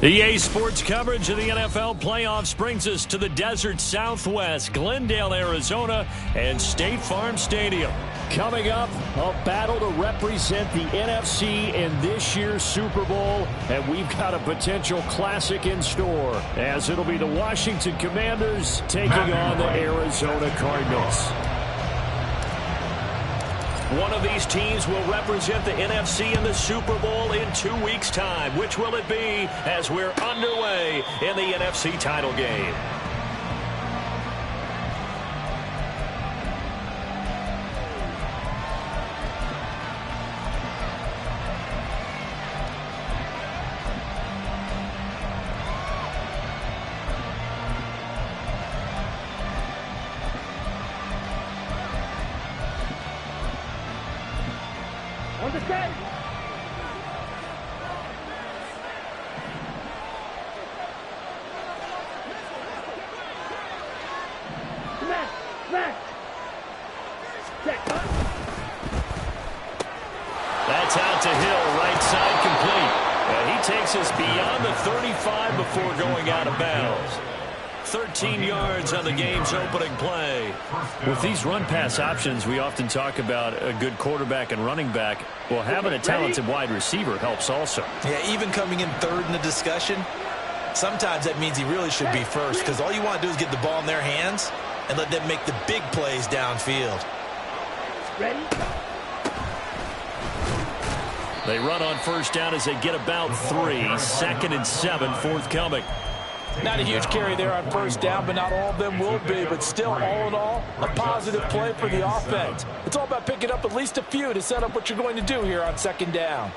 EA Sports coverage of the NFL playoffs brings us to the desert Southwest, Glendale, Arizona, and State Farm Stadium. Coming up, a battle to represent the NFC in this year's Super Bowl, and we've got a potential classic in store, as it'll be the Washington Commanders taking on the Arizona Cardinals. One of these teams will represent the NFC in the Super Bowl in 2 weeks' time. Which will it be as we're underway in the NFC title game? On the set. Smash. Check. That's out to Hill, right side complete. And he takes us beyond the 35 before going out of bounds. 13 yards on the game's opening play. With these run-pass options, we often talk about a good quarterback and running back. Well, having a talented wide receiver helps also. Yeah, even coming in third in the discussion, sometimes that means he really should be first, because all you want to do is get the ball in their hands and let them make the big plays downfield. Ready? They run on first down as they get about 3. 2nd and 7, forthcoming. Not a huge carry there on first down, but not all of them will be. But still, all in all, a positive play for the offense. It's all about picking up at least a few to set up what you're going to do here on 2nd down.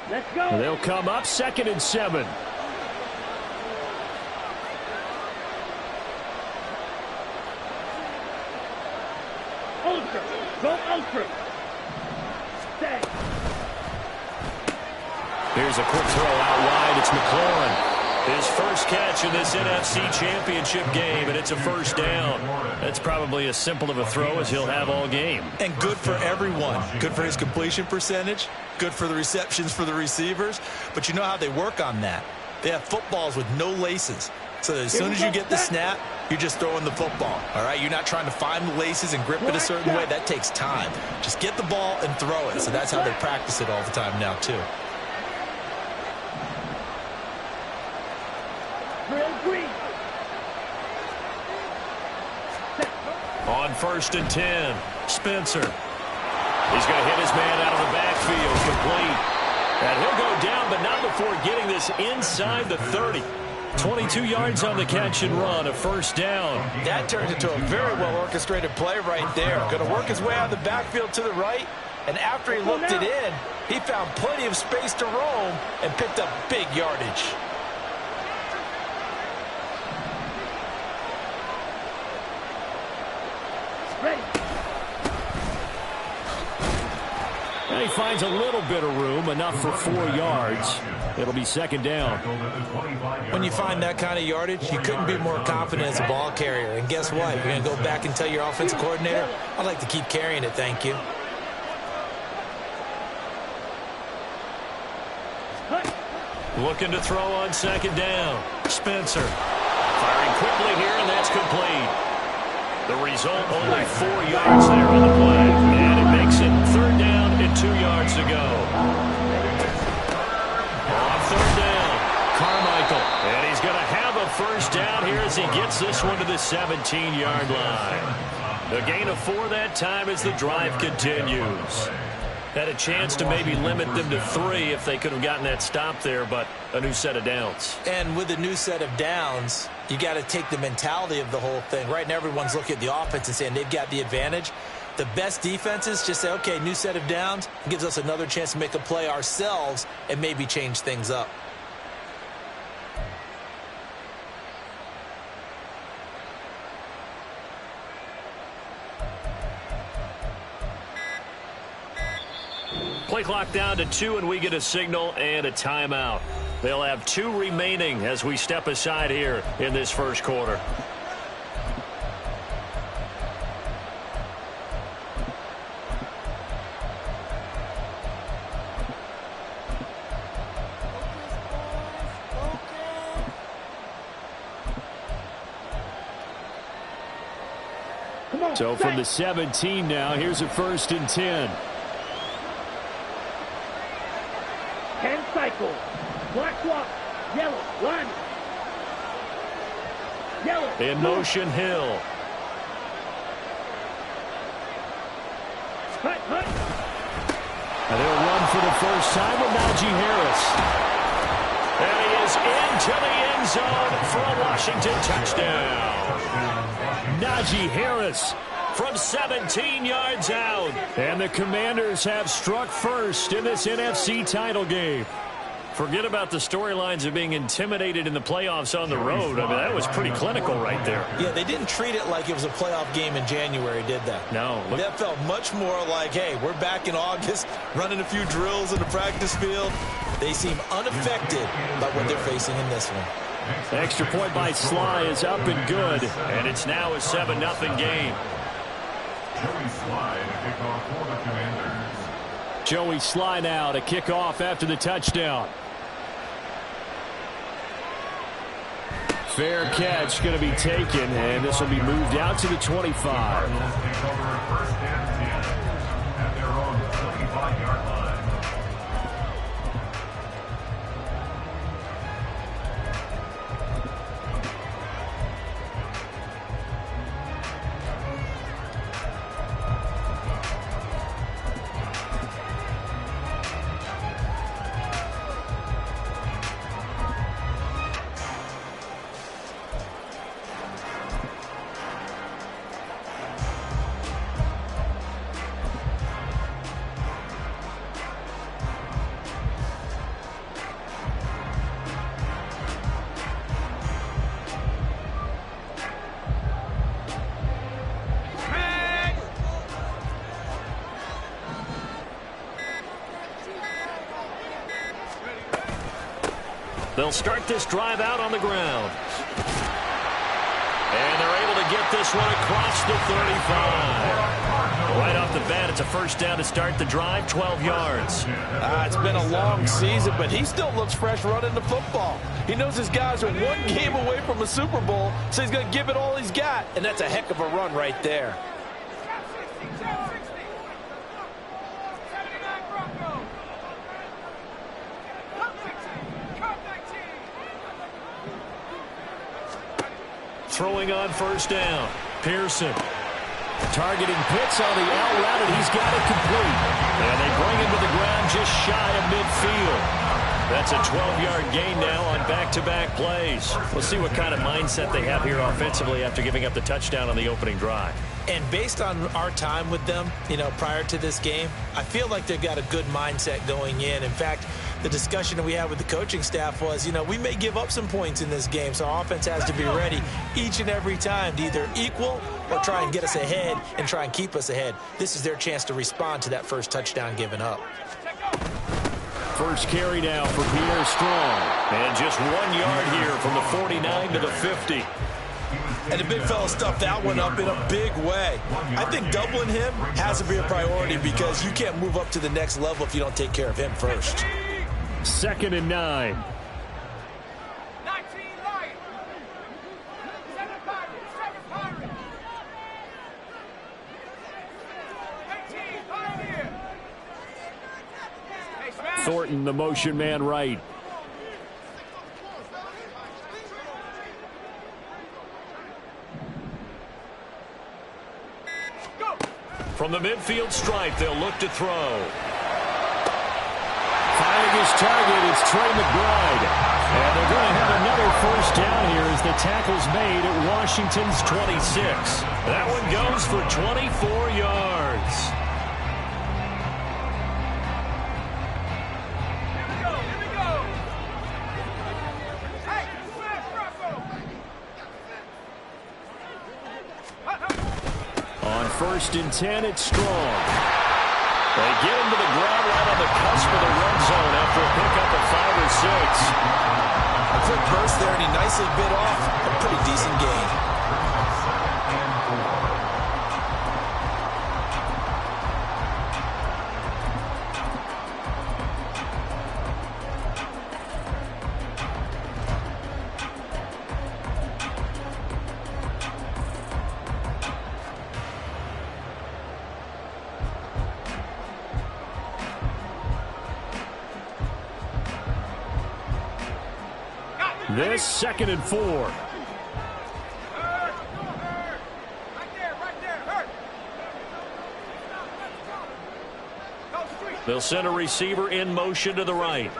Let's go. They'll come up 2nd and 7. Ultra. Go ultra. Stay. Here's a quick throw out wide. It's McLaurin. His first catch in this NFC Championship game, and it's a first down. That's probably as simple of a throw as he'll have all game. And good for everyone. Good for his completion percentage. Good for the receptions for the receivers. But you know how they work on that. They have footballs with no laces. So as soon as you get the snap, you're just throwing the football. All right? You're not trying to find the laces and grip it a certain way. That takes time. Just get the ball and throw it. So that's how they practice it all the time now, too. On 1st and 10, Spencer. He's going to hit his man out of the backfield, complete. And he'll go down, but not before getting this inside the 30. 22 yards on the catch and run, a first down. That turned into a very well-orchestrated play right there. Going to work his way out of the backfield to the right. And after he looked it in, he found plenty of space to roam and picked up big yardage. Ready. And he finds a little bit of room, enough for 4 yards. It'll be 2nd down. When you find that kind of yardage, you couldn't be more confident as a ball carrier. And guess what? You're going to go back and tell your offensive coordinator, I'd like to keep carrying it, thank you. Looking to throw on 2nd down. Spencer firing quickly here, and that's complete. The result, only 4 yards there on the play. And it makes it 3rd down and 2 yards to go. On 3rd down, Carmichael. And he's going to have a first down here as he gets this one to the 17-yard line. A gain of 4 that time as the drive continues. Had a chance to maybe limit them to 3 if they could have gotten that stop there, but a new set of downs. And with a new set of downs, you got to take the mentality of the whole thing. Right now, everyone's looking at the offense and saying they've got the advantage. The best defenses just say, okay, new set of downs. It gives us another chance to make a play ourselves and maybe change things up. Play clock down to 2, and we get a signal and a timeout. They'll have 2 remaining as we step aside here in this first quarter. So from the 17 now, here's a 1st and 10. 10 cycles. Black walk. Yellow. Line. Yellow. In motion, Hill. Hut, hut. And they'll run for the first time with Najee Harris. And he is into the end zone for a Washington touchdown. Najee Harris from 17 yards out. And the Commanders have struck first in this NFC title game. Forget about the storylines of being intimidated in the playoffs on the road. I mean, that was pretty clinical right there. Yeah, they didn't treat it like it was a playoff game in January, did they? No. That felt much more like, hey, we're back in August, running a few drills in the practice field. They seem unaffected by what they're facing in this one. Extra point by Sly is up and good, and it's now a 7-0 game. Joey Sly to kick off for the Commanders. Joey Sly now to kick off after the touchdown. Fair catch going to be taken, and this will be moved out to the 25. Cardinals take over 1st and 10 at their own 25-yard line. They'll start this drive out on the ground. And they're able to get this one across the 35. Right off the bat, it's a first down to start the drive, 12 yards. It's been a long season, but he still looks fresh running the football. He knows his guys are one game away from a Super Bowl, so he's going to give it all he's got. And that's a heck of a run right there. Throwing on first down. Pearson targeting Pitts on the out route, and he's got it complete. And they bring him to the ground just shy of midfield. That's a 12-yard gain now on back-to-back plays. We'll see what kind of mindset they have here offensively after giving up the touchdown on the opening drive. And based on our time with them, prior to this game, I feel like they've got a good mindset going in. In fact, the discussion that we had with the coaching staff was, we may give up some points in this game, so our offense has to be ready each and every time to either equal or try and get us ahead and try and keep us ahead. This is their chance to respond to that first touchdown given up. First carry now for Pierre Strong. And just 1 yard here from the 49 to the 50. And the big fella stuffed that one up in a big way. I think doubling him has to be a priority because you can't move up to the next level if you don't take care of him first. 2nd and 9. Thornton, the motion man right. From the midfield stripe, they'll look to throw. Finding his target, it's Trey McBride. And they're going to have another first down here as the tackle's made at Washington's 26. That one goes for 24 yards. On 1st and 10, it's Strong. They get him to the ground right on the cusp of the red zone after a pickup of 5 or 6. A quick burst there, and he nicely bit off a pretty decent gain. This 2nd and 4. They'll send a receiver in motion to the right.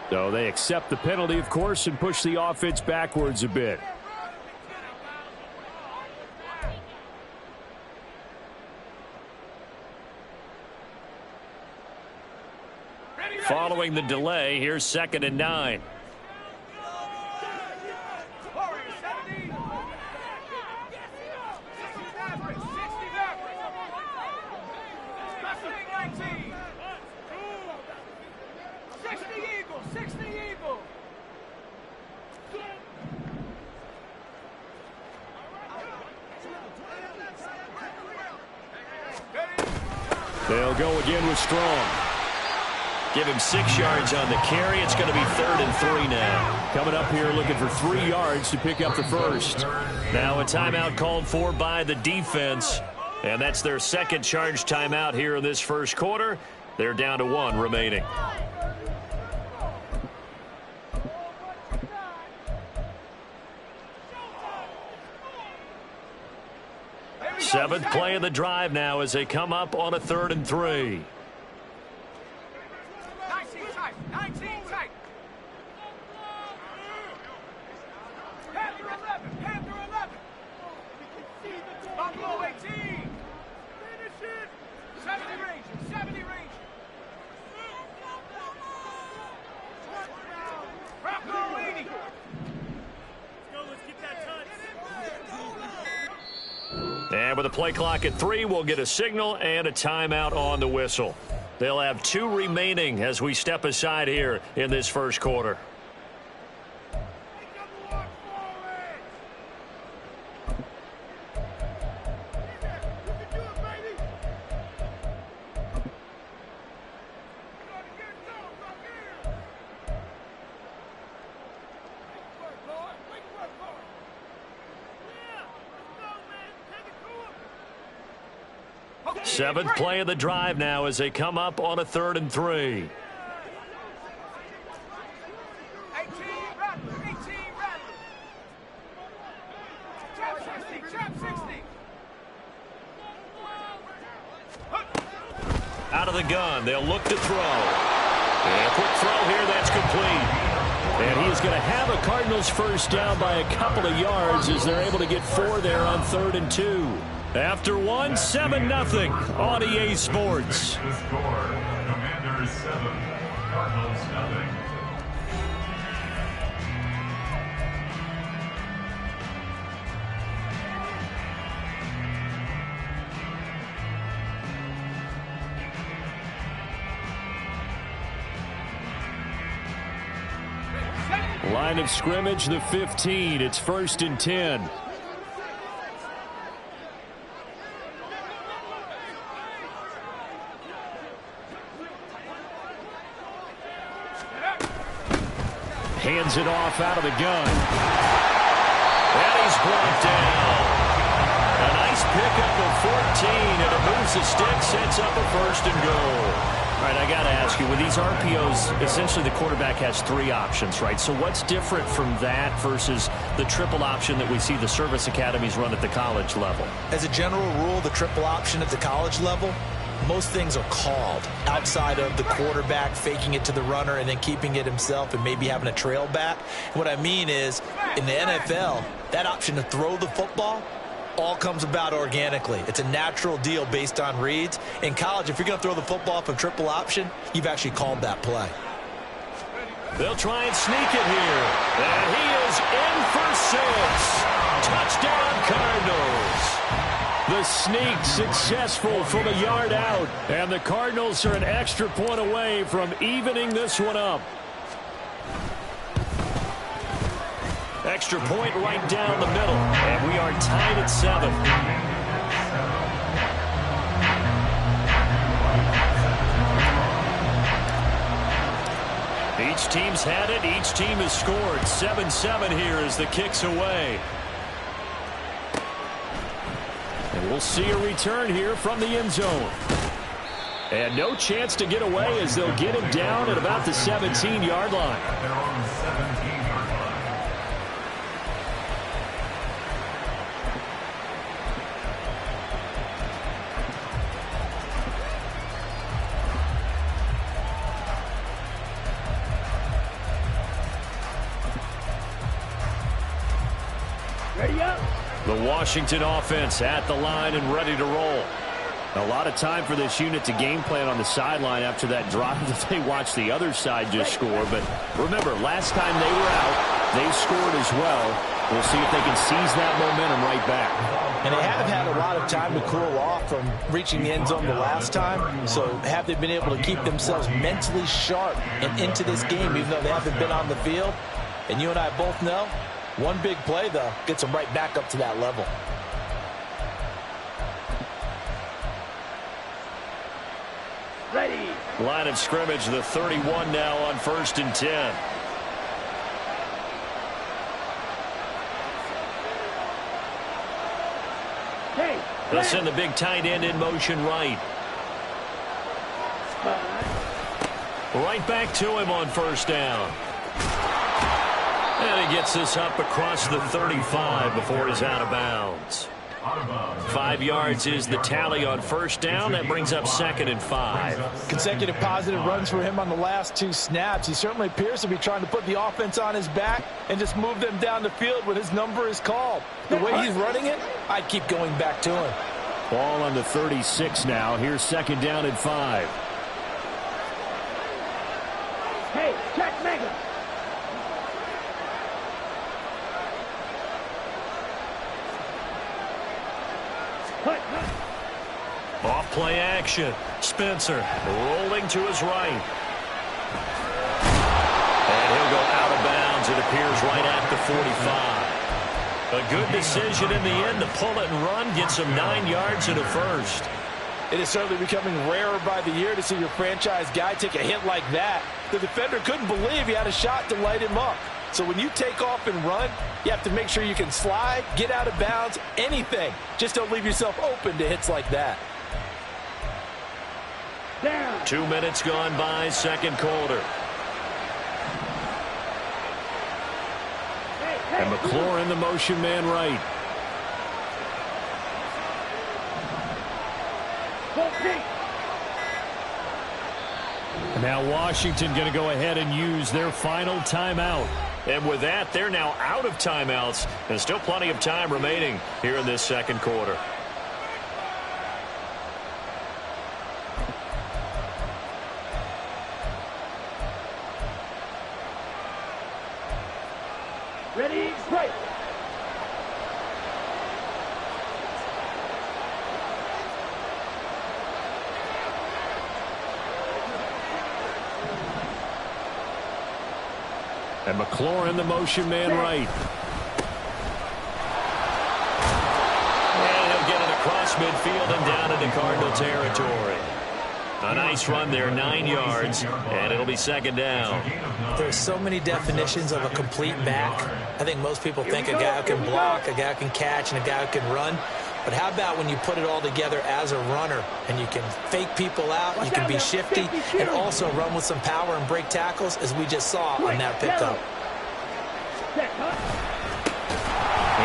So they accept the penalty, of course, and push the offense backwards a bit. Following the delay, here's 2nd and 9. They'll go again with Strong. Give him 6 yards on the carry. It's going to be 3rd and 3 now. Coming up here looking for 3 yards to pick up the first. Now a timeout called for by the defense. And that's their 2nd charge timeout here in this first quarter. They're down to 1 remaining. 7th play of the drive now as they come up on a 3rd and 3. 19 tight. Panther 11. Buffalo 18. Finish it. 70 range. Bronco 80. Let's get that touch. And with the play clock at 3, we'll get a signal and a timeout on the whistle. They'll have 2 remaining as we step aside here in this first quarter. Seventh play of the drive now as they come up on a 3rd and 3. 18 Rattler. Trap 60. Out of the gun. They'll look to throw. And a quick throw here. That's complete. And he's going to have a Cardinals first down by a couple of yards as they're able to get 4 there on 3rd and 2. After 1, 7-0 on EA Sports. The score, Commanders 7, Cardinals 0. Line of scrimmage, the 15. It's 1st and 10. Hands it off out of the gun. And he's brought down. A nice pickup of 14, and it moves the stick, sets up a 1st and goal. All right, I got to ask you, with these RPOs, essentially the quarterback has 3 options, right? So what's different from that versus the triple option that we see the service academies run at the college level? As a general rule, the triple option at the college level, most things are called outside of the quarterback faking it to the runner and then keeping it himself and maybe having a trail back. What I mean is, in the NFL, that option to throw the football all comes about organically. It's a natural deal based on reads. In college, if you're going to throw the football off a triple option, you've actually called that play. They'll try and sneak it here. And he is in for 6. Touchdown, Cardinals. The sneak successful from a yard out. And the Cardinals are an extra point away from evening this one up. Extra point right down the middle. And we are tied at 7. Each team's had it. Each team has scored. 7-7 here as the kick's away. We'll see a return here from the end zone. And no chance to get away as they'll get him down at about the 17-yard line. At their own 17-yard line. Ready up. The Washington offense at the line and ready to roll. A lot of time for this unit to game plan on the sideline after that drive that they watched the other side just score. But remember, last time they were out, they scored as well. We'll see if they can seize that momentum right back. And they have had a lot of time to cool off from reaching the end zone the last time. So have they been able to keep themselves mentally sharp and into this game, even though they haven't been on the field? And you and I both know, one big play, though, gets them right back up to that level. Ready. Line of scrimmage, the 31 now on 1st and 10. Hey. They'll send the big tight end in motion right. Right back to him on 1st down. And he gets this up across the 35 before he's out of bounds. 5 yards is the tally on 1st down. That brings up 2nd and 5. Consecutive positive runs for him on the last 2 snaps. He certainly appears to be trying to put the offense on his back and just move them down the field when his number is called. The way he's running it, I'd keep going back to him. Ball on the 36 now. Here's 2nd down and 5. Hey, check mega. Off play action. Spencer rolling to his right. And he'll go out of bounds, it appears, right at the 45. A good decision in the end to pull it and run. Gets him 9 yards and a first. It is certainly becoming rarer by the year to see your franchise guy take a hit like that. The defender couldn't believe he had a shot to light him up. So when you take off and run, you have to make sure you can slide, get out of bounds, anything. Just don't leave yourself open to hits like that. Down. 2 minutes gone by, 2nd quarter. And McLaurin, the motion man right. Now Washington going to go ahead and use their final timeout. And with that, they're now out of timeouts. There's still plenty of time remaining here in this 2nd quarter. Ready, break. And McLaurin, the motion man right. And he'll get it across midfield and down into Cardinal territory. A nice run there, 9 yards, and it'll be 2nd down. There's so many definitions of a complete back. I think most people think a guy who can block, a guy who can catch, and a guy who can run. But how about when you put it all together as a runner and you can fake people out, you can be shifty, and also run with some power and break tackles, as we just saw on that pickup. And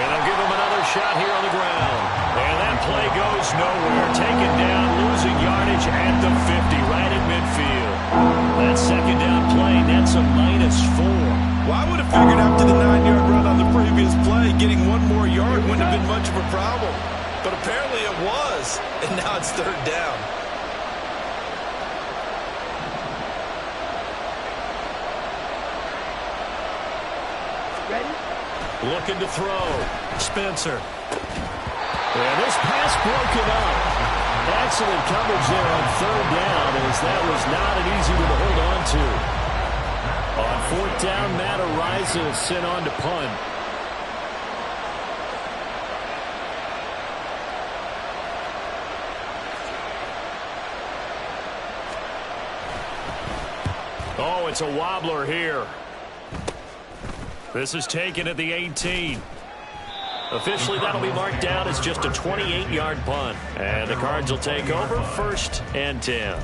they'll give him another shot here on the ground. And that play goes nowhere. Taken down, losing yardage at the 50, right at midfield. That 2nd down play nets a -4. Well, I would have figured after the 9-yard run on the previous play, getting 1 more yard wouldn't have been much of a problem. But apparently it was, and now it's 3rd down. Ready? Looking to throw. Spencer. And this pass broken up. Excellent coverage there on 3rd down, as that was not an easy one to hold on to. On 4th down, Matt Araiza sent on to punt. Oh, it's a wobbler here. This is taken at the 18. Officially, that'll be marked down as just a 28-yard punt. And the Cards will take over 1st and 10.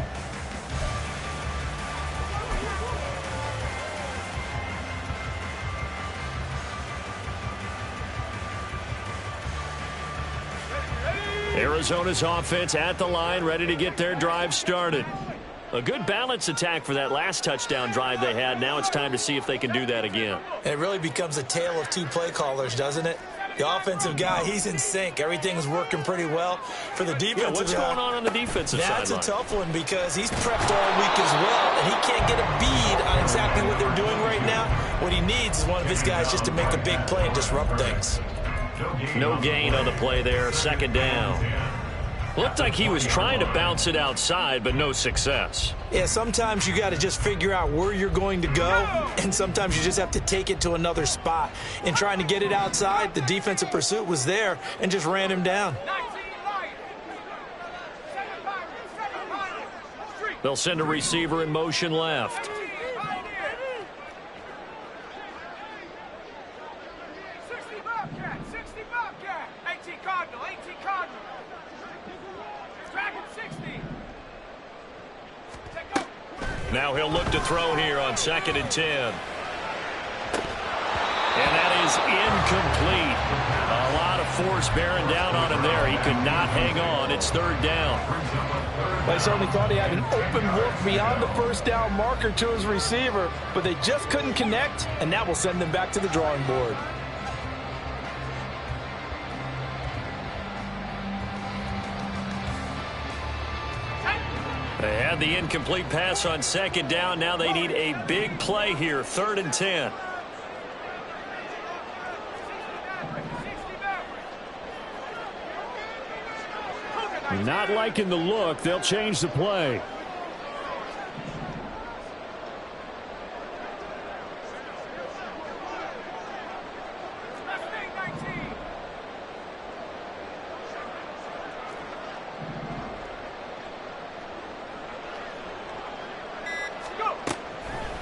Arizona's offense at the line, ready to get their drive started. A good balanced attack for that last touchdown drive they had. Now it's time to see if they can do that again. And it really becomes a tale of two play callers, doesn't it? The offensive guy, he's in sync. Everything's working pretty well. For the defensive what's going on the defensive side? That's a tough one because he's prepped all week as well, and he can't get a bead on exactly what they're doing right now. What he needs is one of his guys just to make a big play and disrupt things. No gain on the play there. 2nd down. Looked like he was trying to bounce it outside, but no success. Yeah, sometimes you got to just figure out where you're going to go, and sometimes you just have to take it to another spot. In trying to get it outside, the defensive pursuit was there and just ran him down. They'll send a receiver in motion left. 60 Bobcat. 18 Cardinal. Dragon 60. Now he'll look to throw here on 2nd and 10. And that is incomplete. A lot of force bearing down on him there. He could not hang on. It's 3rd down. They certainly thought he had an open look beyond the 1st down marker to his receiver, but they just couldn't connect, and that will send them back to the drawing board. They had the incomplete pass on 2nd down. Now they need a big play here. 3rd and 10. Not liking the look. They'll change the play.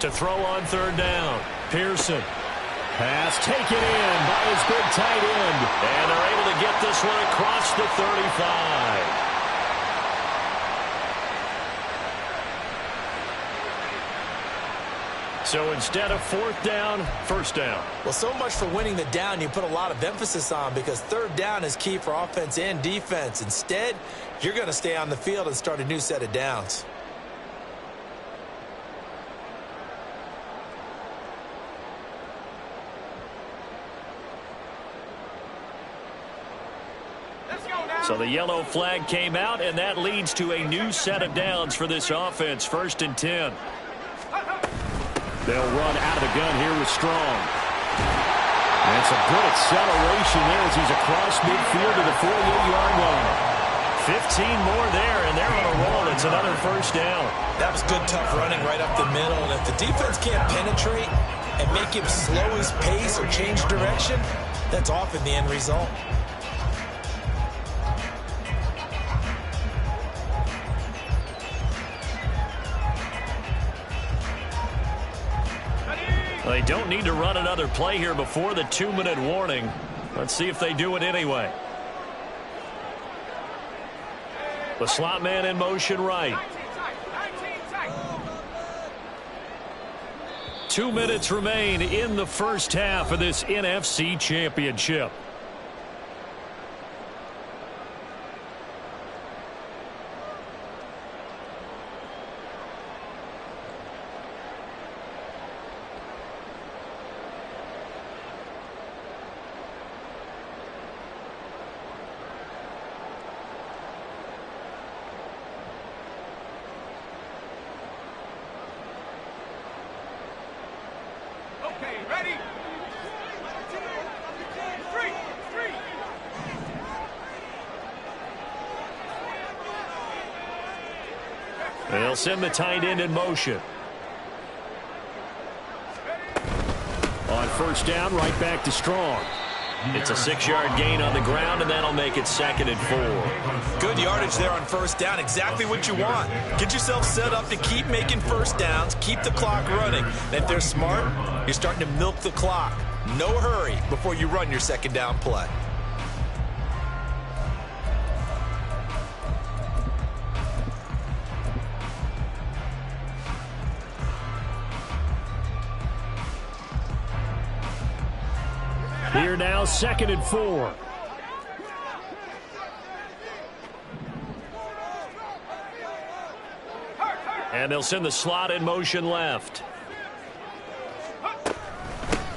To throw on 3rd down. Pearson. Pass taken in by his big tight end. And they're able to get this one across the 35. So instead of 4th down, 1st down. Well, so much for winning the down you put a lot of emphasis on because 3rd down is key for offense and defense. Instead, you're going to stay on the field and start a new set of downs. So the yellow flag came out, and that leads to a new set of downs for this offense. 1st and 10. They'll run out of the gun here with Strong. And some good acceleration there as he's across midfield to the 48-yard line. 15 more there, and they're on a roll. It's another 1st down. That was good, tough running right up the middle. And if the defense can't penetrate and make him slow his pace or change direction, that's often the end result. They don't need to run another play here before the 2-minute warning. Let's see if they do it anyway. The slot man in motion right. 2 minutes remain in the 1st half of this NFC Championship. They'll send the tight end in motion. On 1st down, right back to Strong. It's a 6-yard gain on the ground, and that'll make it 2nd and 4. Good yardage there on 1st down. Exactly what you want. Get yourself set up to keep making 1st downs, keep the clock running. And if they're smart, you're starting to milk the clock. No hurry before you run your 2nd down play. now, 2nd and 4. And they'll send the slot in motion left.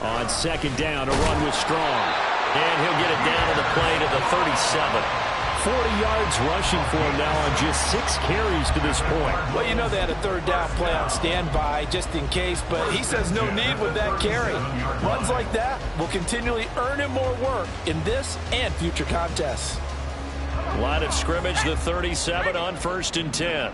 On 2nd down, a run with Strong. And he'll get it down to the play to the 37. 40 yards rushing for him now on just 6 carries to this point. Well, you know they had a 3rd down play on standby just in case, but he says no need with that carry. Runs like that will continually earn him more work in this and future contests. Line of scrimmage, the 37 on 1st and 10.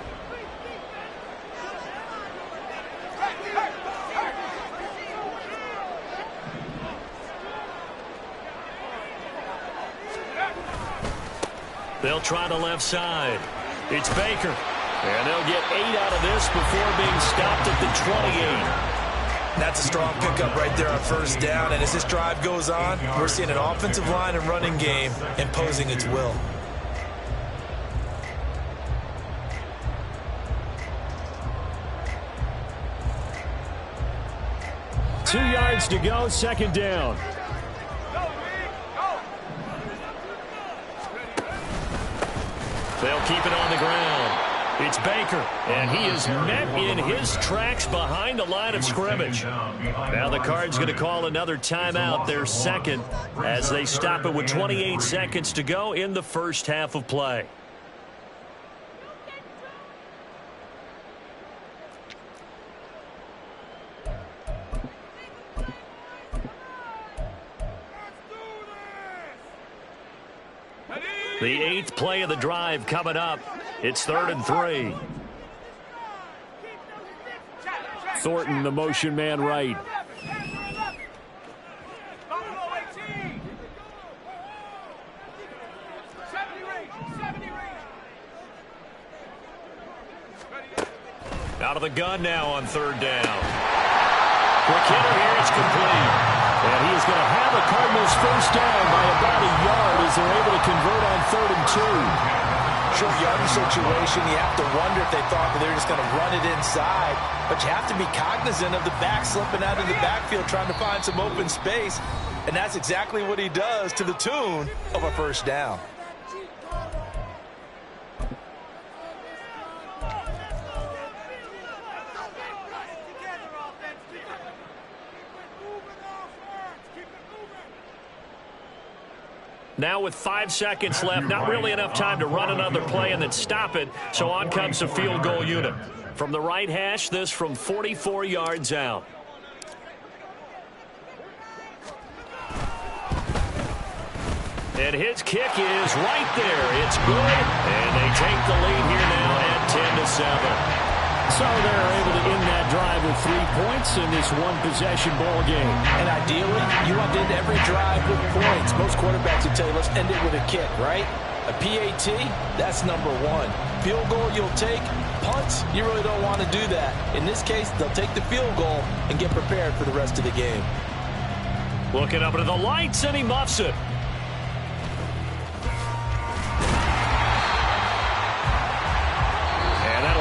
They'll try the left side. It's Baker. And they'll get 8 out of this before being stopped at the 28. That's a strong pickup right there on 1st down. And as this drive goes on, we're seeing an offensive line and running game imposing its will. Two yards to go, 2nd down. They'll keep it on the ground. It's Baker, and he is met in his tracks behind the line of scrimmage. Now the Cards going to call another timeout, their 2nd, as they stop it with 28 seconds to go in the first half of play. The 8th play of the drive coming up. It's 3rd and 3. Thornton, the motion man right. Out of the gun now on 3rd down. Quick hitter here, it's complete. And he is going to have the Cardinals first down by about a yard as they're able to convert on 3rd and 2. Short yardage situation, you have to wonder if they thought that they were just going to run it inside. But you have to be cognizant of the back slipping out of the backfield trying to find some open space. And that's exactly what he does to the tune of a first down. Now with 5 seconds left, not really enough time to run another play and then stop it, so on comes a field goal unit. From the right hash, this from 44 yards out. And his kick is right there. It's good, and they take the lead here now at 10-7. So they're able to end that drive with 3 points in this one-possession ball game. And ideally, you want to end every drive with points. Most quarterbacks would tell you, let's end it with a kick, right? A PAT, that's number 1. Field goal you'll take. Punts, you really don't want to do that. In this case, they'll take the field goal and get prepared for the rest of the game. Looking up into the lights, and he muffs it.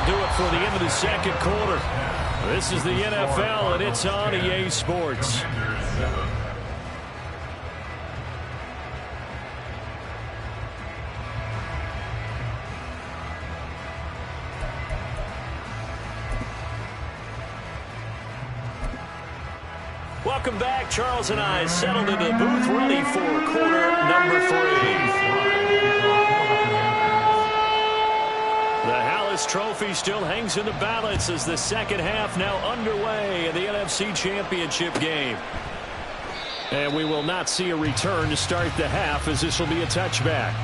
Do it for the end of the 2nd quarter. This is the NFL, and it's on EA Sports. Welcome back. Charles and I settled into the booth, ready for quarter number 3. The Hallis Trophy still hangs in the balance as the 2nd half now underway in the NFC Championship game. And we will not see a return to start the half, as this will be a touchback.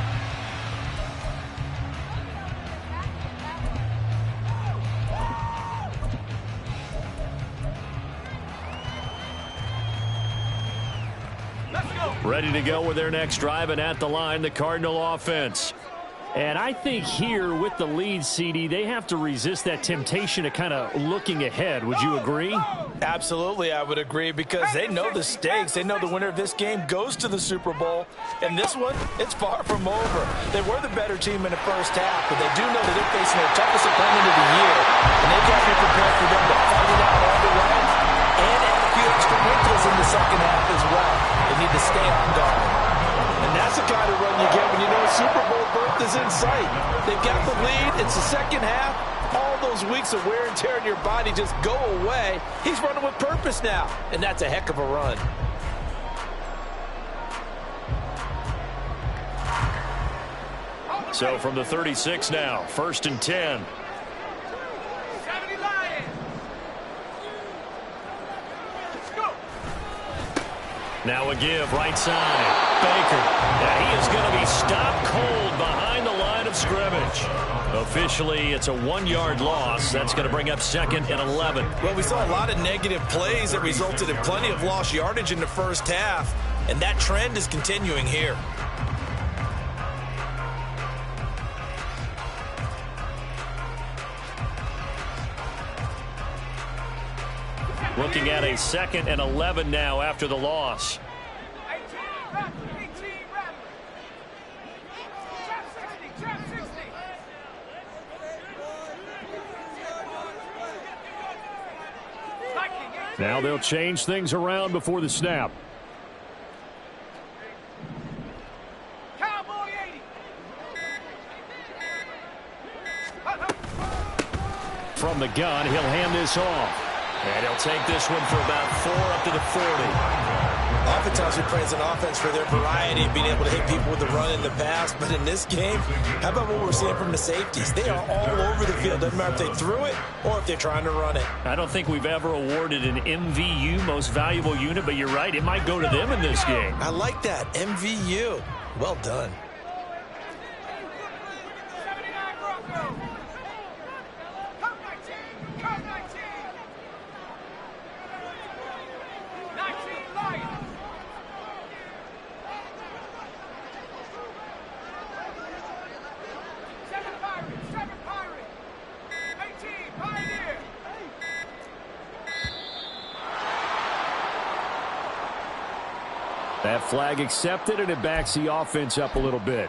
Ready to go with their next drive, and at the line, the Cardinal offense. And I think here with the lead, CD, they have to resist that temptation of kind of looking ahead. Would you agree? Absolutely, I would agree, because they know the stakes. They know the winner of this game goes to the Super Bowl. And this one, it's far from over. They were the better team in the first half, but they do know that they're facing their toughest opponent of the year. And they've got to be prepared for them to fight it out all the way and at field extra wrinkles in the second half as well. They need to stay on guard. And that's the kind of run you get when you know Super Bowl berth is in sight. They've got the lead. It's the second half. All those weeks of wear and tear in your body just go away. He's running with purpose now, and that's a heck of a run. So from the 36 now, 1st and 10. Now a give, right side. Baker. Now he is going to be stopped cold behind the line of scrimmage. Officially, it's a 1-yard loss. That's going to bring up 2nd and 11. Well, we saw a lot of negative plays that resulted in plenty of lost yardage in the first half, and that trend is continuing here. Looking at a 2nd and 11 now after the loss. Now they'll change things around before the snap. From the gun, he'll hand this off. And he'll take this one for about 4 up to the 40. Oftentimes we praise an offense for their variety of being able to hit people with the run in the pass. But in this game, how about what we're seeing from the safeties? They are all over the field. Doesn't matter if they threw it or if they're trying to run it. I don't think we've ever awarded an MVU, most valuable unit, but you're right. It might go to them in this game. I like that. MVU. Well done. That flag accepted, and it backs the offense up a little bit.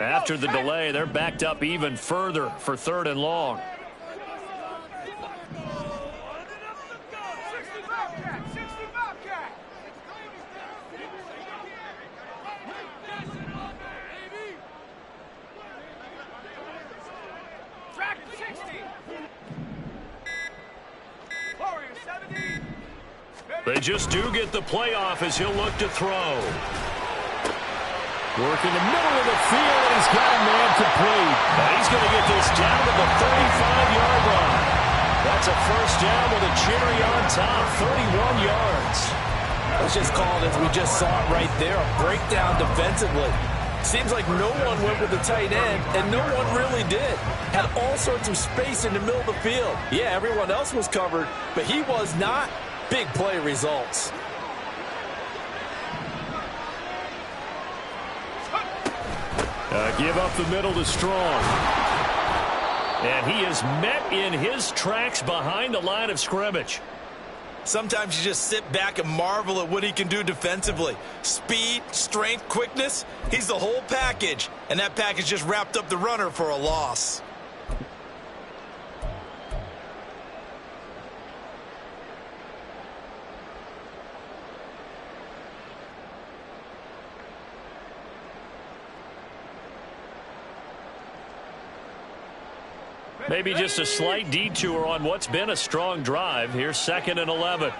After the delay, they're backed up even further for 3rd and long. They just do get the playoff as he'll look to throw. Work in the middle of the field, and he's got a man complete. And he's going to get this down to the 35-yard line. That's a first down with a cherry on top, 31 yards. Let's just call it as we just saw it right there, a breakdown defensively. Seems like no one went with the tight end, and no one really did. Had all sorts of space in the middle of the field. Yeah, everyone else was covered, but he was not. Big play results. Give up the middle to Strong. And he is met in his tracks behind the line of scrimmage. Sometimes you just sit back and marvel at what he can do defensively. Speed, strength, quickness, he's the whole package. And that package just wrapped up the runner for a loss. Maybe just a slight detour on what's been a strong drive. Here's 2nd and 11.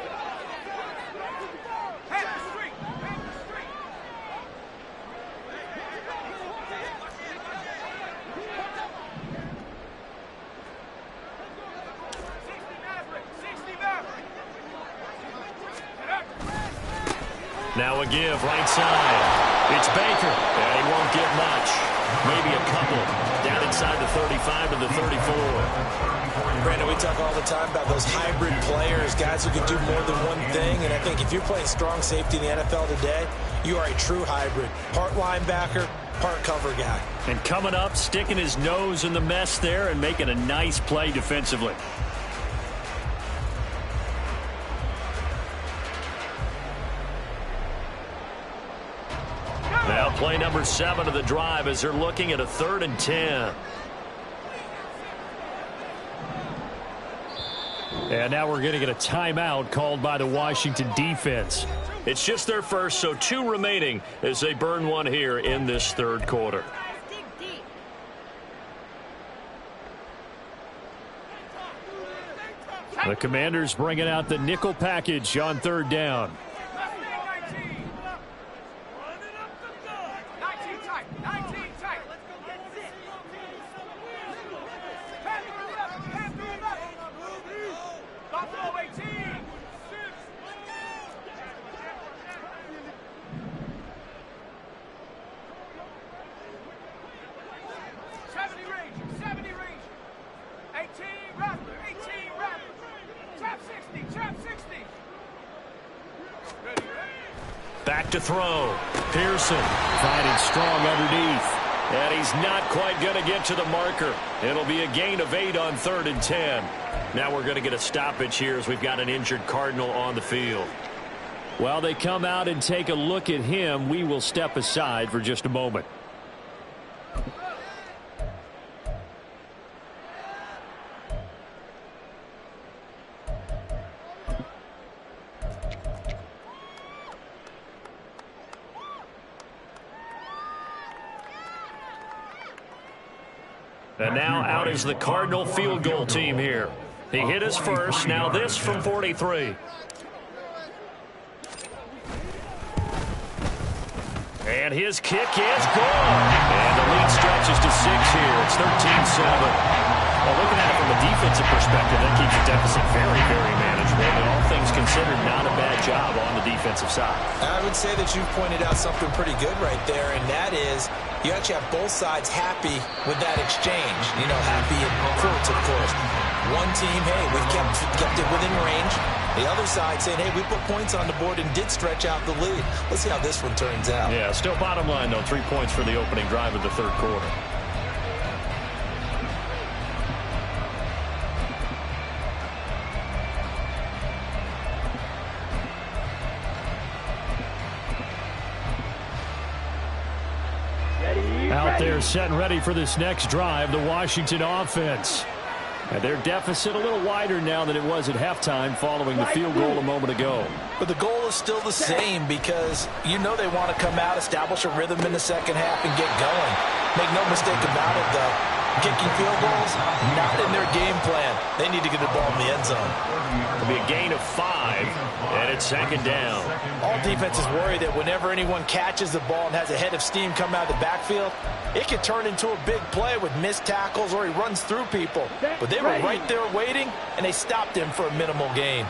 Now a give, right side. It's Baker. And he won't get much. Maybe a couple. Down to inside the 35 to the 34. Brandon, we talk all the time about those hybrid players, guys who can do more than one thing. And I think if you're playing strong safety in the NFL today, you are a true hybrid. Part linebacker, part cover guy. And coming up, sticking his nose in the mess there and making a nice play defensively. Now play number 7 of the drive as they're looking at a 3rd and 10. And now we're going to get a timeout called by the Washington defense. It's just their first, so 2 remaining as they burn one here in this 3rd quarter. The Commanders bringing out the nickel package on 3rd down. Back to throw. Pearson fighting strong underneath. And he's not quite going to get to the marker. It'll be a gain of 8 on 3rd and 10. Now we're going to get a stoppage here as we've got an injured Cardinal on the field. While they come out and take a look at him, we will step aside for just a moment. And now out is the Cardinal field goal team here. He hit his first. Now this from 43. And his kick is good. And the lead stretches to 6 here. It's 13-7. Well, looking at it from a defensive perspective, that keeps the deficit very, very manageable. And all things considered, not a bad job on the defensive side. I would say that you've pointed out something pretty good right there, and that is you actually have both sides happy with that exchange. You know, happy in quotes, of course. One team, hey, we've kept it within range. The other side saying, hey, we put points on the board and did stretch out the lead. Let's see how this one turns out. Yeah, still bottom line, though, 3 points for the opening drive of the 3rd quarter. Out there set and ready for this next drive, the Washington offense. And their deficit a little wider now than it was at halftime following the field goal a moment ago. But the goal is still the same because you know they want to come out, establish a rhythm in the second half, and get going. Make no mistake about it, though. Kicking field goals, not in their game plan. They need to get the ball in the end zone. It'll be a gain of 5, and it's 2nd down. All defenses worry that whenever anyone catches the ball and has a head of steam come out of the backfield, it can turn into a big play with missed tackles or he runs through people. But they were right there waiting, and they stopped him for a minimal gain.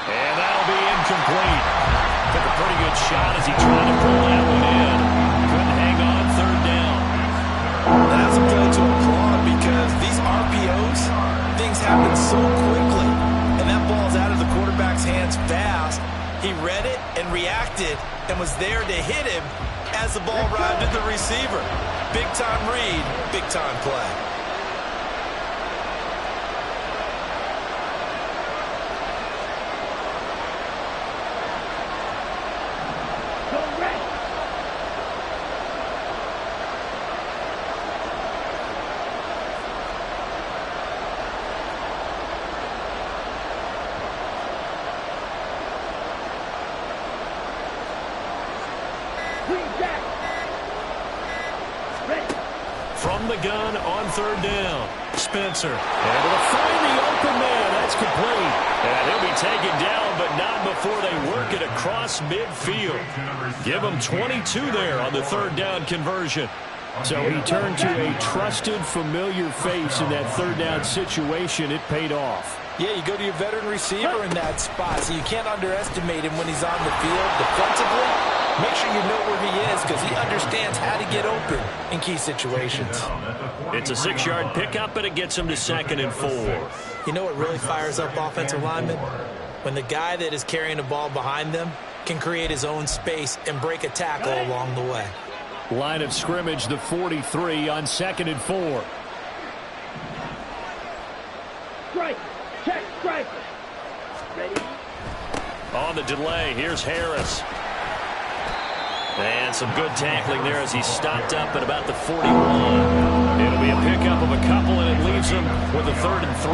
And that'll be incomplete. Took a pretty good shot as he tried to pull that one in. Couldn't hang on 3rd down. That's a play to applaud because these RPOs, things happen so quickly. And that ball's out of the quarterback's hands fast. He read it and reacted and was there to hit him as the ball arrived at the receiver. Big-time read, big-time play. From the gun on 3rd down. Spencer able to find the open man. That's complete. And he'll be taken down, but not before they work it across midfield. Give him 22 there on the 3rd down conversion. So he turned to a trusted, familiar face in that 3rd down situation. It paid off. Yeah, you go to your veteran receiver in that spot, so you can't underestimate him when he's on the field defensively. Make sure you know where he is because he understands how to get open in key situations. It's a 6-yard pickup, and it gets him to 2nd and 4. You know what really fires up offensive linemen? When the guy that is carrying the ball behind them can create his own space and break a tackle along the way. Line of scrimmage, the 43 on 2nd and 4. Strike. Check. Strike. Ready. On the delay, here's Harris. And some good tackling there as he stopped up at about the 41. It'll be a pickup of a couple, and it leaves him with a 3rd and 3.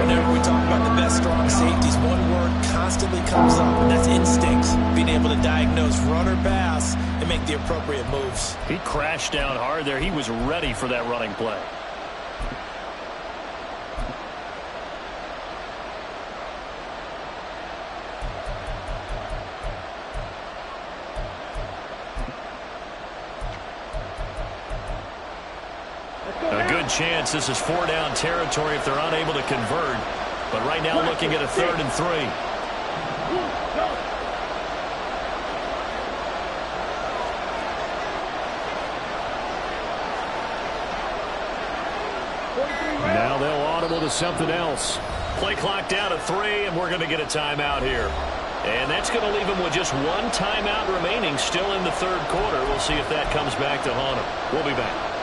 Whenever we talk about the best strong safeties, one word constantly comes up, and that's instincts. Being able to diagnose run or pass and make the appropriate moves. He crashed down hard there. He was ready for that running play. A good chance this is 4-down territory if they're unable to convert. But right now looking at a 3rd and 3. Now they'll audible to something else. Play clock down to 3, and we're going to get a timeout here. And that's going to leave them with just one timeout remaining still in the 3rd quarter. We'll see if that comes back to haunt them. We'll be back.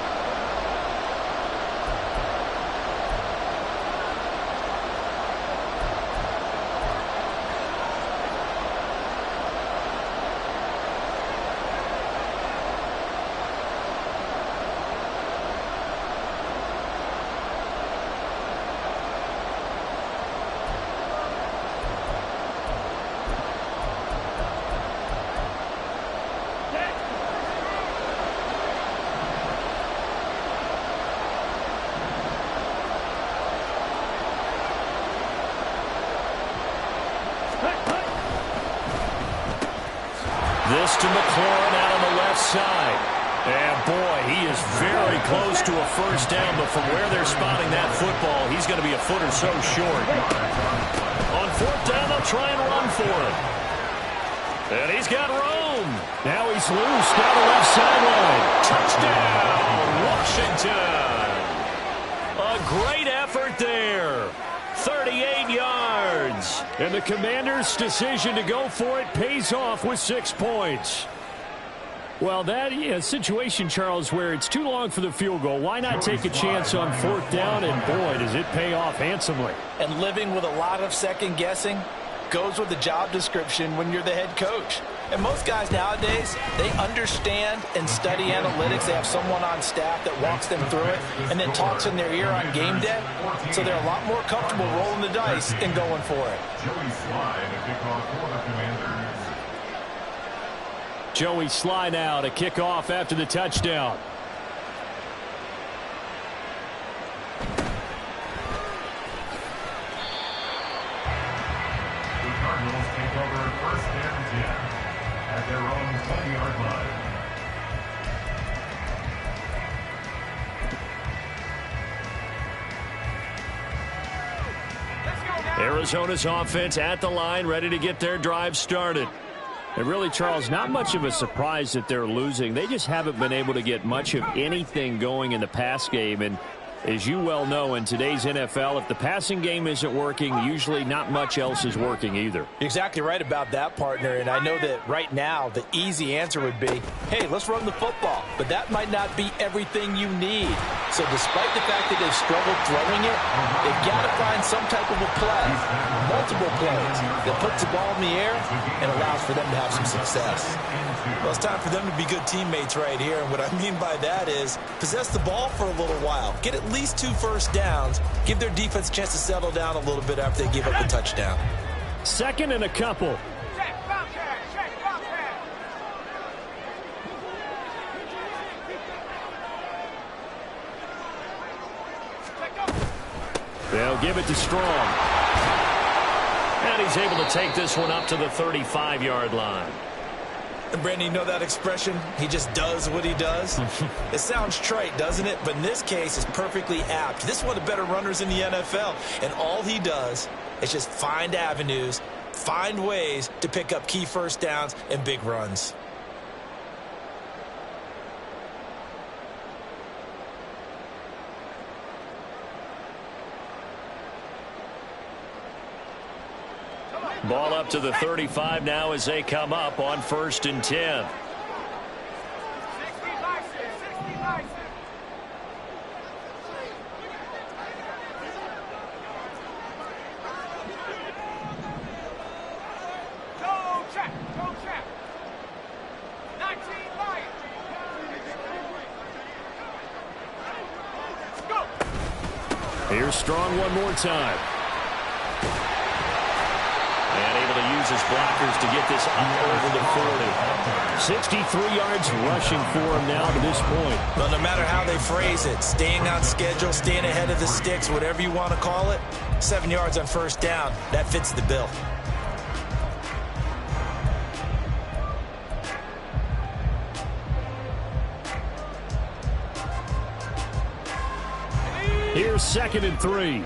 This to McLaurin out on the left side. And boy, he is very close to a 1st down, but from where they're spotting that football, he's going to be a foot or so short. On 4th down, they'll try and run for it. And he's got room. Now he's loose down the left sideline. Touchdown, Washington. A great effort there. 38 yards. And the Commanders' decision to go for it pays off with 6 points. Well, that is a situation, Charles, where it's too long for the field goal. Why not take a chance on 4th down? And boy, does it pay off handsomely. And living with a lot of second guessing goes with the job description when you're the head coach. And most guys nowadays, they understand and study analytics. They have someone on staff that walks them through it and then talks in their ear on game day. So they're a lot more comfortable rolling the dice and going for it. Joey Slye, the kickoff for the Commanders. Joey Slye now to kick off after the touchdown. The Cardinals take over 1st and 10 at their own 20-yard line. Arizona's offense at the line, ready to get their drive started. And really, Charles, not much of a surprise that they're losing. They just haven't been able to get much of anything going in the pass game. And as you well know, in today's NFL, if the passing game isn't working, usually not much else is working either. You're exactly right about that, partner. And I know that right now the easy answer would be, hey, let's run the football. But that might not be everything you need. So despite the fact that they've struggled throwing it, they've got to find some type of a play, multiple plays, that puts the ball in the air and allows for them to have some success. Well, it's time for them to be good teammates right here. And what I mean by that is possess the ball for a little while. Get at least 2 first downs. Give their defense a chance to settle down a little bit after they give up the touchdown. 2nd and a couple. Check, Bobcat. Check, Bobcat. They'll give it to Strong. And he's able to take this one up to the 35-yard line. And Brandon, you know that expression? He just does what he does? It sounds trite, doesn't it? But in this case, it's perfectly apt. This is one of the better runners in the NFL. And all he does is just find avenues, find ways to pick up key first downs and big runs. Ball up to the 35 now as they come up on 1st and 10. Here's Strong one more time. And able to use his blockers to get this up over the 40. 63 yards rushing for him now to this point. Well, no matter how they phrase it, staying on schedule, staying ahead of the sticks, whatever you want to call it, 7 yards on 1st down, that fits the bill. Here's 2nd and 3.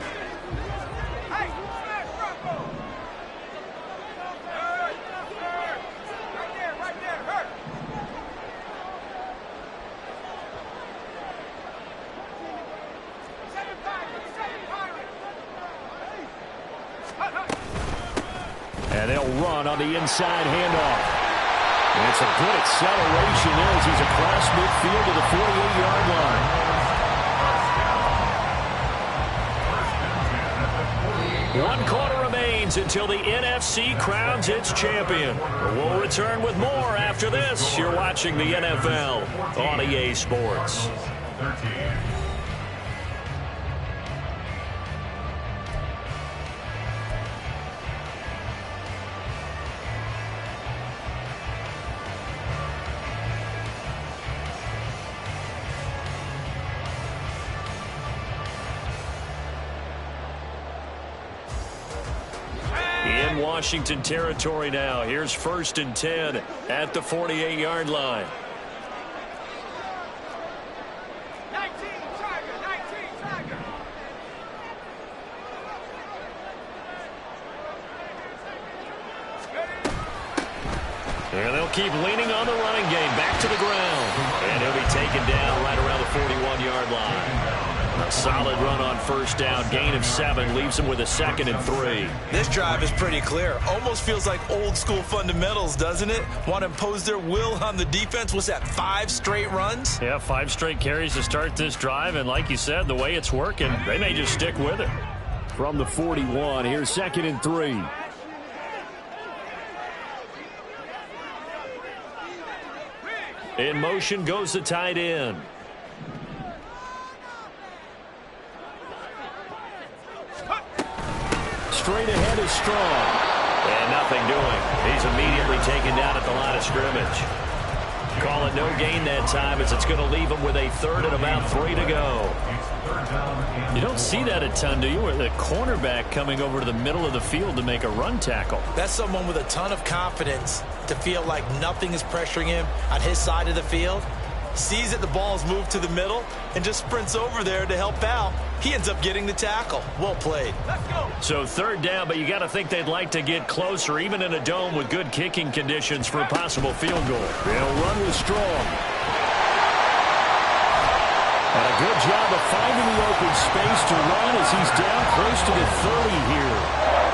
And they'll run on the inside handoff. And it's a good acceleration there as he's across midfield to the 48-yard line. One quarter remains until the NFC crowns its champion. We'll return with more after this. You're watching the NFL on EA Sports. 13. In Washington territory now. Here's 1st and 10 at the 48-yard line. 19, Tiger. And they'll keep leaning on the running game. Back to the ground. And he'll be taken down right around the 41-yard line. A solid run on 1st down. Gain of 7 leaves him with a 2nd and 3. This drive is pretty clear. Almost feels like old school fundamentals, doesn't it? Want to impose their will on the defense. What's that, 5 straight runs? Yeah, 5 straight carries to start this drive. And like you said, the way it's working, they may just stick with it. From the 41, here's 2nd and 3. In motion goes the tight end. Straight ahead is Strong. And nothing doing. He's immediately taken down at the line of scrimmage. Call it no gain that time as it's going to leave him with a 3rd and about 3 to go. You don't see that a ton, do you? With a cornerback coming over to the middle of the field to make a run tackle. That's someone with a ton of confidence to feel like nothing is pressuring him on his side of the field. Sees that the ball is moved to the middle and just sprints over there to help out. He ends up getting the tackle. Well played. Let's go. So 3rd down, but you got to think they'd like to get closer, even in a dome with good kicking conditions for a possible field goal. They'll run with Strong. And a good job of finding the open space to run as he's down close to the 30 here.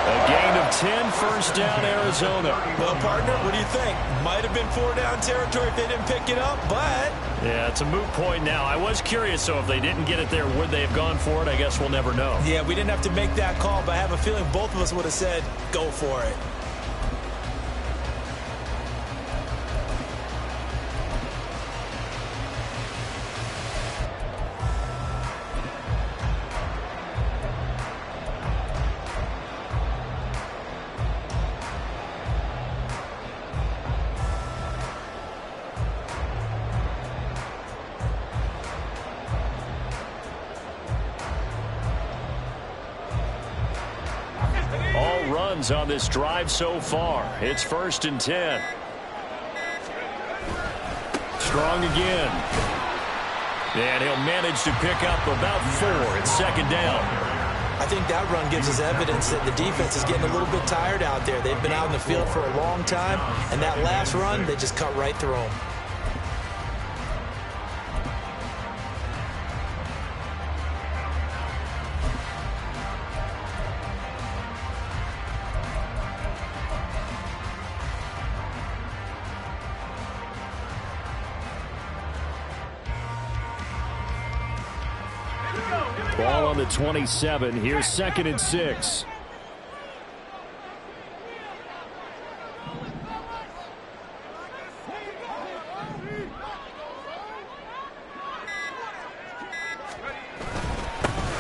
A gain of 10, 1st down, Arizona. Well, partner, what do you think? Might have been 4 down territory if they didn't pick it up, but... Yeah, it's a moot point now. I was curious, so if they didn't get it there, would they have gone for it? I guess we'll never know. Yeah, we didn't have to make that call, but I have a feeling both of us would have said, go for it. On this drive so far. It's 1st and 10. Strong again. And he'll manage to pick up about 4. It's 2nd down. I think that run gives us evidence that the defense is getting a little bit tired out there. They've been out in the field for a long time, and that last run, they just cut right through them. Ball on the 27. Here's 2nd and 6.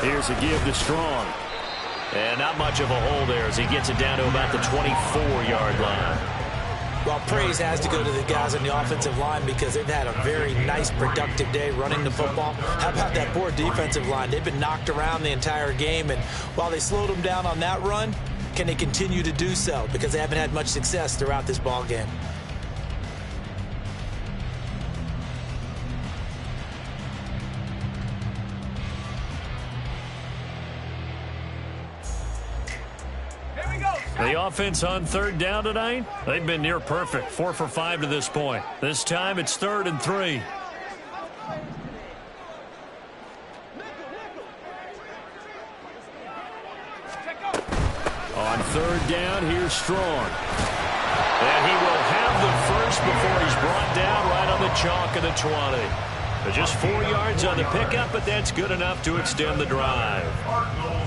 Here's a give to Strong. And not much of a hole there as he gets it down to about the 24-yard line. Well, praise has to go to the guys on the offensive line because they've had a very nice, productive day running the football. How about that poor defensive line? They've been knocked around the entire game, and while they slowed them down on that run, can they continue to do so? Because they haven't had much success throughout this ball game. The offense on 3rd down tonight, they've been near perfect. 4 for 5 to this point. This time it's 3rd and 3. On 3rd down, here's Strong. And he will have the first before he's brought down right on the chalk of the 20. Just 4 yards on the pickup, but that's good enough to extend the drive.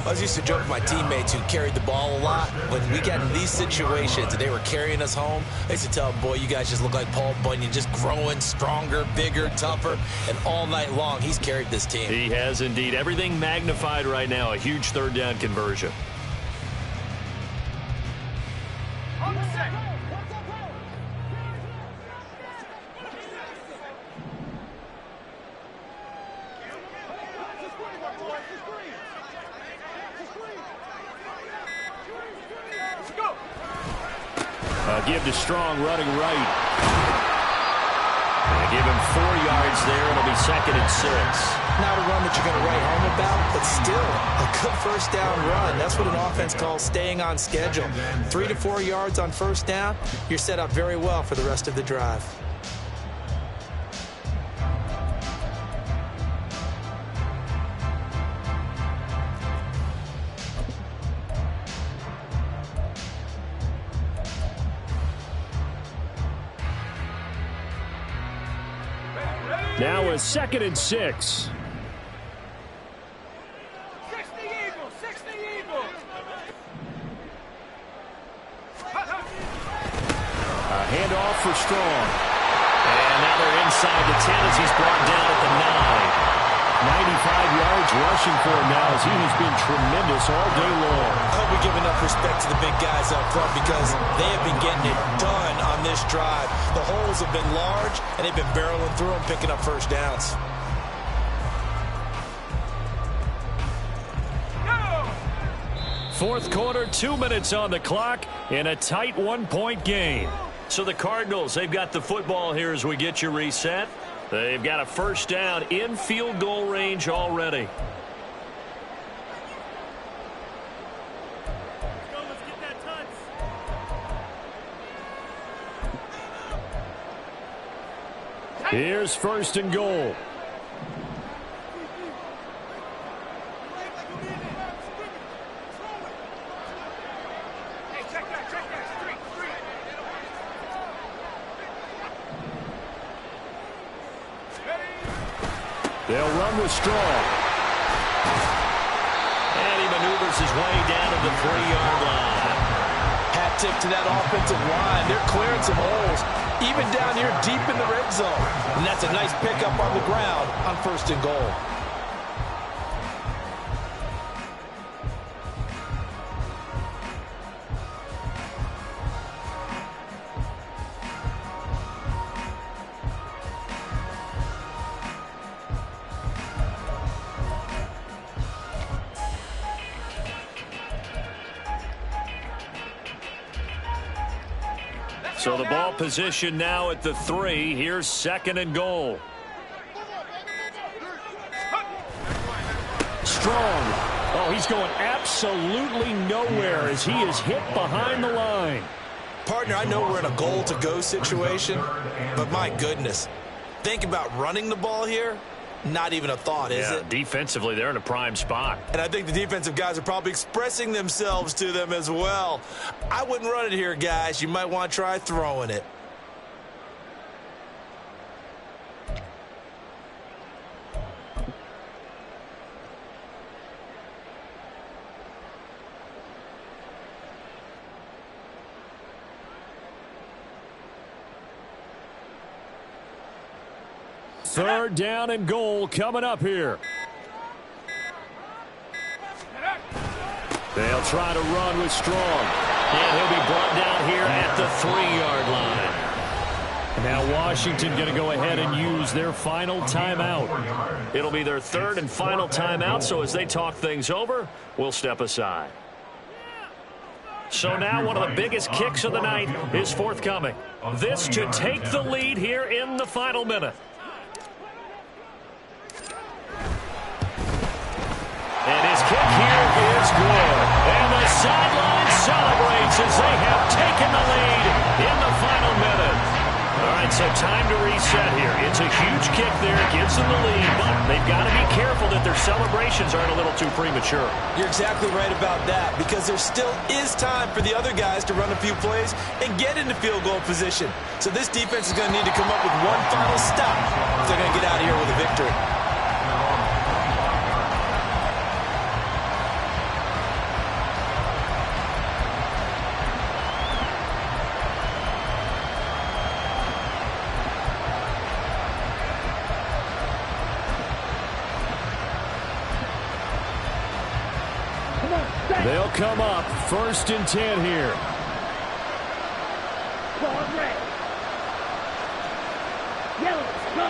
I used to joke with my teammates who carried the ball a lot. When we got in these situations and they were carrying us home, I used to tell them, boy, you guys just look like Paul Bunyan, just growing stronger, bigger, tougher. And all night long, he's carried this team. He has indeed. Everything magnified right now. A huge 3rd down conversion. Give to Strong running right. And give him 4 yards there. It'll be 2nd and 6. Not a run that you're going to write home about, but still a good 1st down run. That's what an offense calls staying on schedule. 3 to 4 yards on 1st down, you're set up very well for the rest of the drive. Now a 2nd and 6. 60 Eagles, 60 Eagles. A handoff for Strong. And now they're inside the 10 as he's brought down at the 9. 95 yards rushing for him now as he has been tremendous all day long. I hope we give enough respect to the big guys up front because they have been getting it done on this drive. The holes have been large, and they've been barreling through them, picking up 1st downs. Fourth quarter, 2 minutes on the clock in a tight 1-point game. So the Cardinals, they've got the football here as we get you reset. They've got a 1st down in field goal range already. Here's 1st and goal. They'll run with Strong. And he maneuvers his way down to the 3-yard line. Hat tip to that offensive line. They're clearing some holes, even down here deep in the red zone. And that's a nice pickup on the ground on 1st and goal. So the ball position now at the 3. Here's 2nd and goal. Strong. Oh, he's going absolutely nowhere as he is hit behind the line. Partner, I know we're in a goal-to-go situation, but my goodness. Think about running the ball here. Not even a thought, is it? Defensively, they're in a prime spot. And I think the defensive guys are probably expressing themselves to them as well. I wouldn't run it here, guys. You might want to try throwing it. Third down and goal coming up here. They'll try to run with Strong. And he'll be brought down here at the 3-yard line. Now Washington going to go ahead and use their final timeout. It'll be their third and final timeout, so as they talk things over, we'll step aside. So now one of the biggest kicks of the night is forthcoming. This to take the lead here in the final minute. And his kick here is good. And the sideline celebrates as they have taken the lead in the final minute. All right, so time to reset here. It's a huge kick there. Gives them the lead, but they've got to be careful that their celebrations aren't a little too premature. You're exactly right about that, because there still is time for the other guys to run a few plays and get into field goal position. So this defense is going to need to come up with one final stop if they're going to get out of here with a victory. They'll come up 1st and 10 here. Ball red. Yellow, go.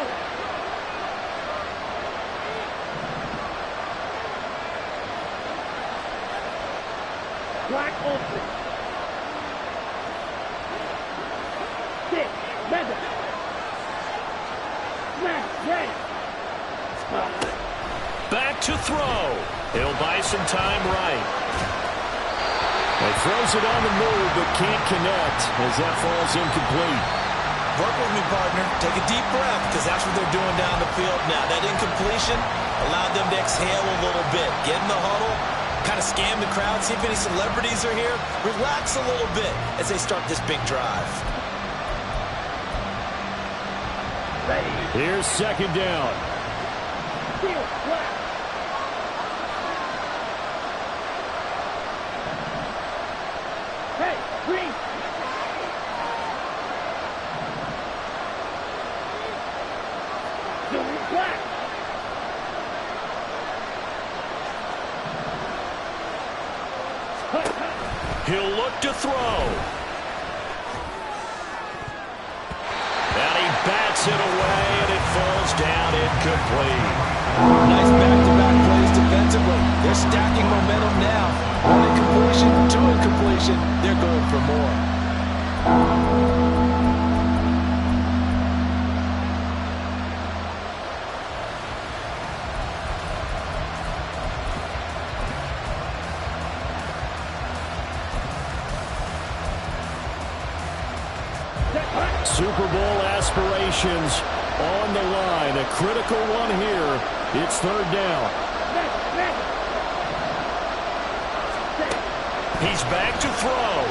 Black open. 6, leather. Smash, red. Back to throw. He'll buy some time right. He throws it on the move, but can't connect as that falls incomplete. Work with me, partner. Take a deep breath, because that's what they're doing down the field now. That incompletion allowed them to exhale a little bit. Get in the huddle, kind of scan the crowd, see if any celebrities are here. Relax a little bit as they start this big drive. Here's 2nd down. Steel, black. Hey, green. Blue, black. He'll look to throw. And he bats it away, and it falls down incomplete. Nice back-to-back plays defensively. They're stacking momentum now. One incompletion, 2 incompletion. They're going for more. Super Bowl aspirations on the line. A critical one here. It's 3rd down. He's back to throw.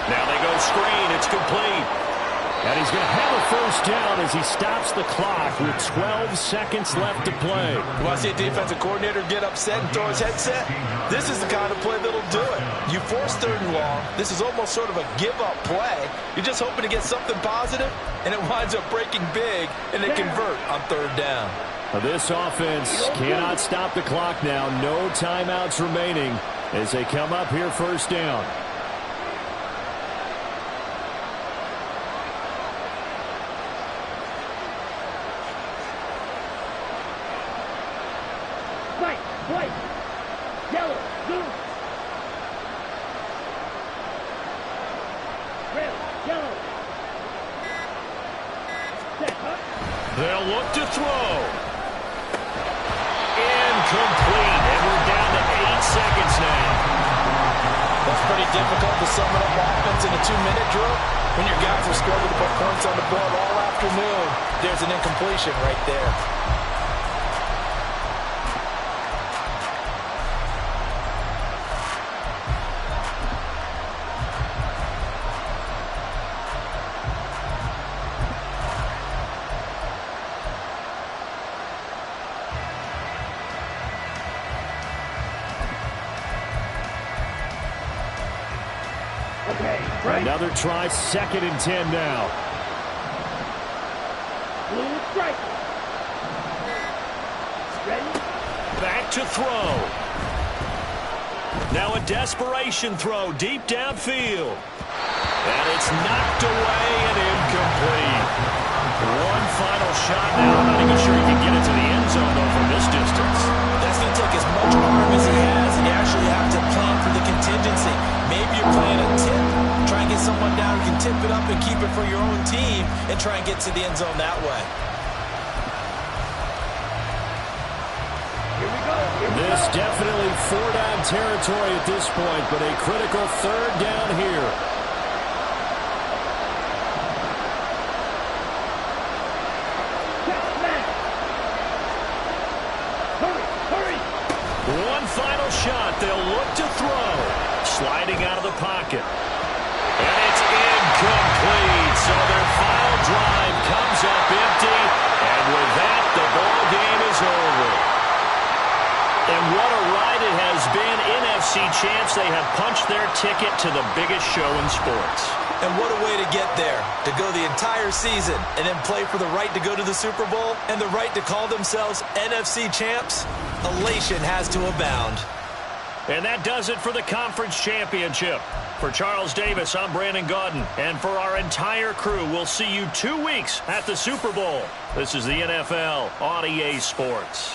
Now they go screen. It's complete. And he's going to have a 1st down as he stops the clock with 12 seconds left to play. You want to see a defensive coordinator get upset and throw his headset? This is the kind of play that'll do it. You force 3rd and long. This is almost sort of a give-up play. You're just hoping to get something positive, and it winds up breaking big, and they convert on 3rd down. This offense cannot stop the clock now. No timeouts remaining as they come up here 1st down. White, yellow, blue, red, yellow. Set up. They'll look to throw. Incomplete, and we're down to 8 seconds now. That's pretty difficult to sum it up offense in a 2-minute drill. When your guys are struggling to put points on the board all afternoon, there's an incompletion right there. Another try, 2nd and 10 now. Strike. Ready? Back to throw. Now a desperation throw deep downfield. And it's knocked away and incomplete. One final shot now. I'm not even sure he can get it to the end zone, though, from this distance. That's going to take as much arm as he has, and you actually have to plan for the contingency. Maybe you're playing a tip, try and get someone down who can tip it up and keep it for your own team and try and get to the end zone that way. This definitely four-down territory at this point, but a critical third down here. Hurry! One final shot. They'll look to throw. Sliding out of the pocket. And it's incomplete. So their final drive comes up empty. And with that, the ball game is over. And what a ride it has been. NFC champs, they have punched their ticket to the biggest show in sports. And what a way to get there, to go the entire season and then play for the right to go to the Super Bowl and the right to call themselves NFC champs. Elation has to abound. And that does it for the conference championship. For Charles Davis, I'm Brandon Gaudin. And for our entire crew, we'll see you 2 weeks at the Super Bowl. This is the NFL on EA Sports.